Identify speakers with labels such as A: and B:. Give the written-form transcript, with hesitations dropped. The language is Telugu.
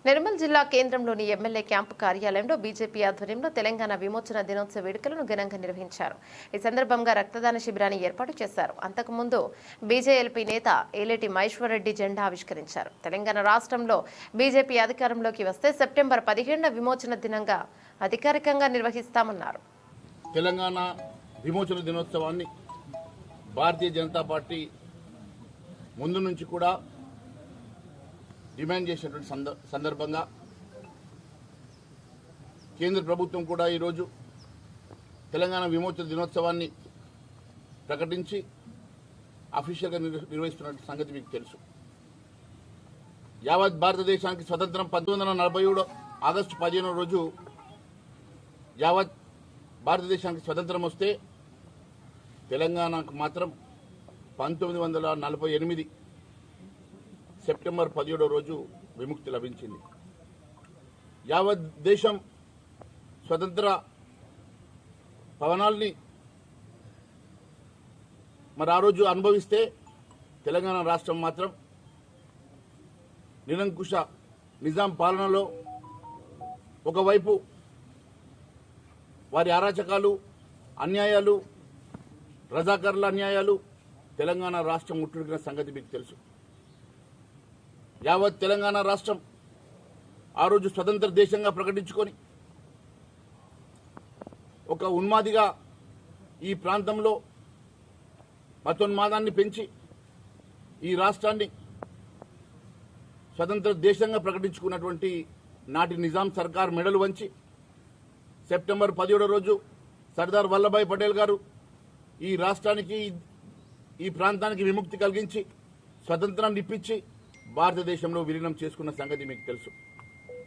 A: నిర్మల్ జిల్లా కేంద్రంలోని ఎమ్మెల్యే క్యాంపు కార్యాలయంలో బీజేపీ ఆధ్వర్యంలో తెలంగాణ విమోచన దినోత్సవ వేడుకలను ఘనంగా నిర్వహించారు. ఈ సందర్భంగా రక్తదాన శిబిరాన్ని ఏర్పాటు చేశారు. అంతకుముందు బీజేఎల్పీ నేత ఏలేటి మహేశ్వర్ రెడ్డి జెండా ఆవిష్కరించారు. తెలంగాణ రాష్ట్రంలో బీజేపీ అధికారంలోకి వస్తే సెప్టెంబర్ 15న విమోచన దినంగా అధికారికంగా నిర్వహిస్తామన్నారు.
B: తెలంగాణ విమోచన దినోత్సవాన్ని భారతీయ జనతా పార్టీ ముందు నుంచి కూడా డిమాండ్ చేసినటువంటి సందర్భంగా కేంద్ర ప్రభుత్వం కూడా ఈరోజు తెలంగాణ విమోచన దినోత్సవాన్ని ప్రకటించి అఫీషియల్గా నిర్వహిస్తున్న సంగతి మీకు తెలుసు. యావత్ భారతదేశానికి స్వతంత్రం 1947 ఆగస్టు 15వ రోజు యావత్ భారతదేశానికి స్వతంత్రం వస్తే తెలంగాణకు మాత్రం 1948 సెప్టెంబర్ 17వ రోజు విముక్తి లభించింది. యావత్ దేశం స్వతంత్ర పవనాల్ని మరి ఆ రోజు అనుభవిస్తే తెలంగాణ రాష్ట్రం మాత్రం నిరంకుశ నిజాం పాలనలో ఒకవైపు వారి అరాచకాలు, అన్యాయాలు, రజాకర్ల అన్యాయాలు తెలంగాణ రాష్ట్రం ముట్టుడిగిన సంగతి మీకు తెలుసు. యావత్ తెలంగాణ రాష్ట్రం ఆ రోజు స్వతంత్ర దేశంగా ప్రకటించుకొని ఒక ఉన్మాదిగా ఈ ప్రాంతంలో మతోన్మాదాన్ని పెంచి ఈ రాష్ట్రాన్ని స్వతంత్ర దేశంగా ప్రకటించుకున్నటువంటి నాటి నిజాం సర్కార్ మెడలు వంచి సెప్టెంబర్ 17వ రోజు సర్దార్ వల్లభాయ్ పటేల్ గారు ఈ రాష్ట్రానికి, ఈ ప్రాంతానికి విముక్తి కలిగించి స్వతంత్రాన్ని ఇప్పించి భారతదేశంలో విలీనం చేసుకున్న సంగతి మీకు తెలుసు.